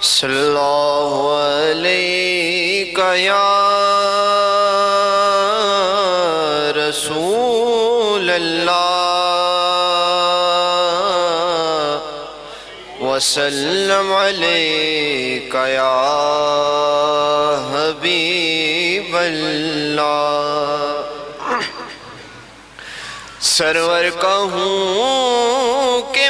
صلی اللہ علیہ یا رسول اللہ وسلم علیک یا حبیب اللہ۔ سرور کہوں کہ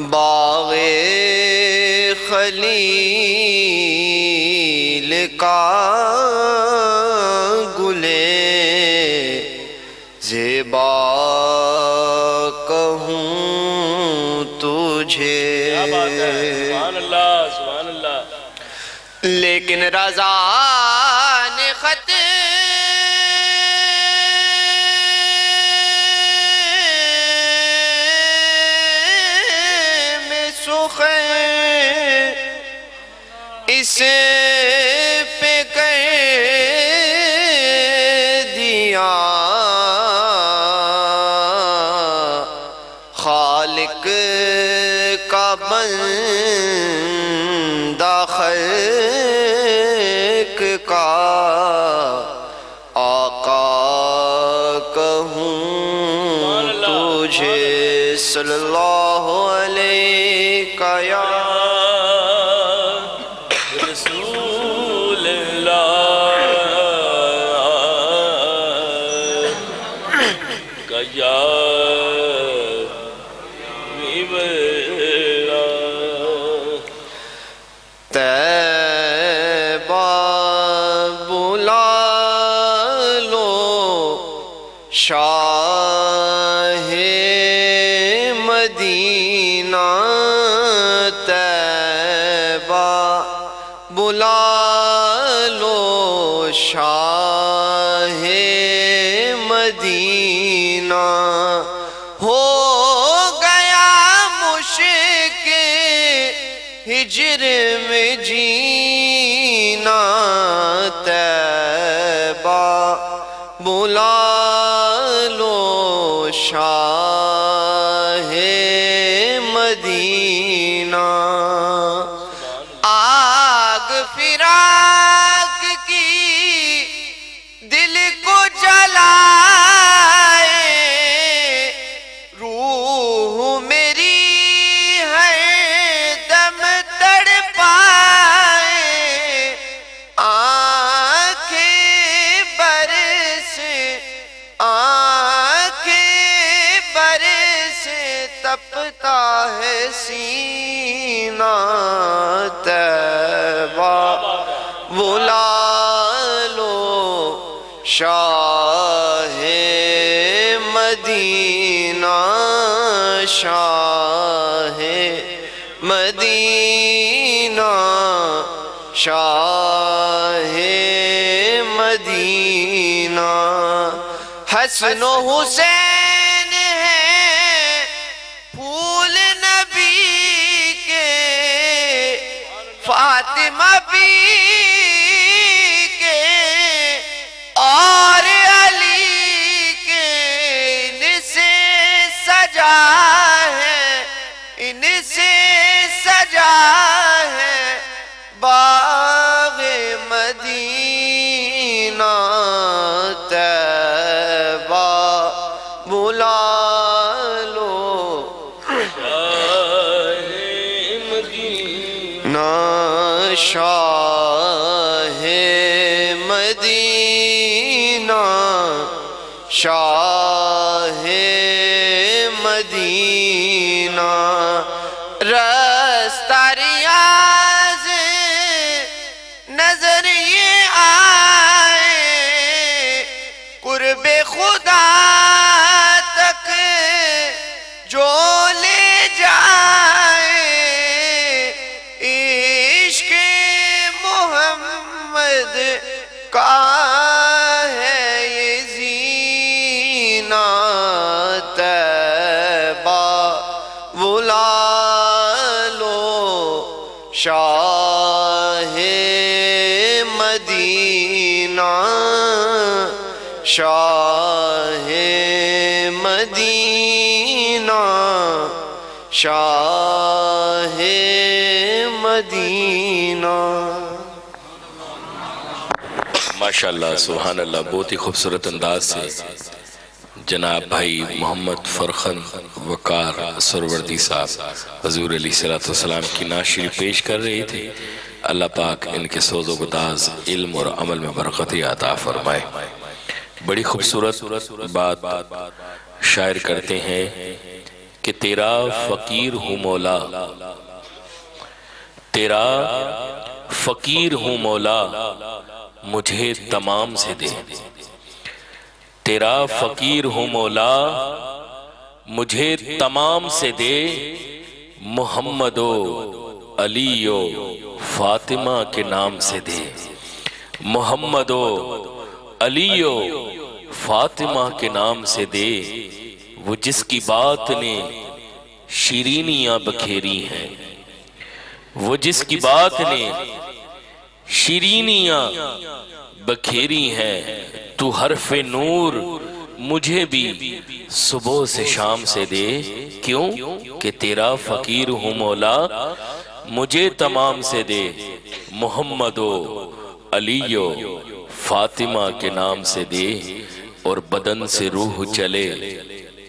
باغ خلیل کا گلے زیبا کہوں تجھے۔ سبحان اللہ سبحان اللہ۔ لیکن رضا نے خط اسے پہ کر دیا خالق کا بندہ خلق کا آقا کہوں تجھے۔ صلی اللہ علیہ یا طیبہ بلا لو شاہ مدینہ، طیبہ بلا لو شاہ مدینہ، ہو گیا مشکل ہجر میں جینا، طیبہ بلا لو شاہ مدینہ۔ آگ فراق کی دل کو جلائے، روح میری ہے دم تڑپائے، آنکھیں برسے تپتا ہے سینہ، طیبہ بلا لو شاہ مدینہ، شاہ مدینہ، شاہ مدینہ۔ حسن و حسین ہیں پھول نبی کے، فاطمہ بھی کے اور علی کے، ان سے سجا ہے، ان سے سجا ہے باغ مدینہ، طیبہ بلا لو شاہ مدینہ، شاہ مدینہ، شاہ مدینہ۔ رستہ ریاض نظر یہ آئے، قرب خدا تک جو لے جائے، عشق کا ہے یہ زینہ طیبہ بلا لو شاہ مدینہ شاہ مدینہ شاہ مدینہ۔ ماشاءاللہ سبحان اللہ، بہت ہی خوبصورت انداز سے جناب بھائی محمد فرخن وقار سروردی صاحب حضور علیہ السلام کی نعت شریف پیش کر رہے تھے۔ اللہ پاک ان کے سوز و گداز علم اور عمل میں برکت عطا فرمائے۔ بڑی خوبصورت بات شاعر کرتے ہیں کہ تیرا فقیر ہوں مولا، تیرا فقیر ہوں مولا مجھے تمام سے دے، تیرا فقیر ہوں مولا مجھے تمام سے دے، محمد و علی و فاطمہ کے نام سے دے، محمد و علی و فاطمہ کے نام سے دے، وہ جس کی بات نے شیرینیاں بکھیری ہیں، وہ جس کی بات نے شیرینیاں بکھیری ہیں، تو حرف نور مجھے بھی صبح سے شام سے دے، کیوں کہ تیرا فقیر ہوں مولا مجھے تمام سے دے، محمد و علی و فاطمہ کے نام سے دے، اور بدن سے روح چلے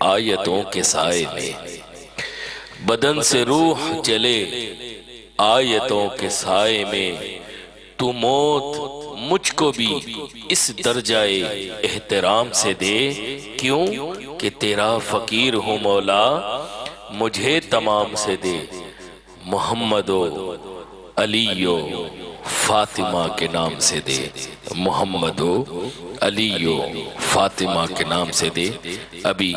آیتوں کے سائے میں، بدن سے روح چلے آیتوں کے سائے میں، تو موت مجھ کو بھی اس درجہ احترام سے دے، کیوں کہ تیرا فقیر ہوں مولا مجھے تمام سے دے، محمد و علی و فاطمہ کے نام سے دے، محمد و علی و فاطمہ کے نام سے دے۔ ابھی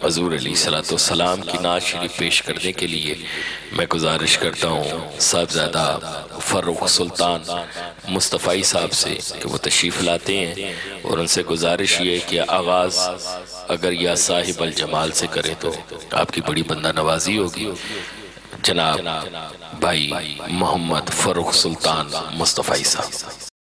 حضور علیہ السلام کی نعت شریف پیش کرنے کے لیے میں گزارش کرتا ہوں صاحبزادہ فروخ سلطان مصطفی صاحب سے کہ وہ تشریف لاتے ہیں، اور ان سے گزارش یہ ہے کہ آغاز اگر یا صاحب الجمال سے کرے تو آپ کی بڑی بندہ نوازی ہوگی۔ جناب بھائی محمد فروخ سلطان مصطفی صاحب۔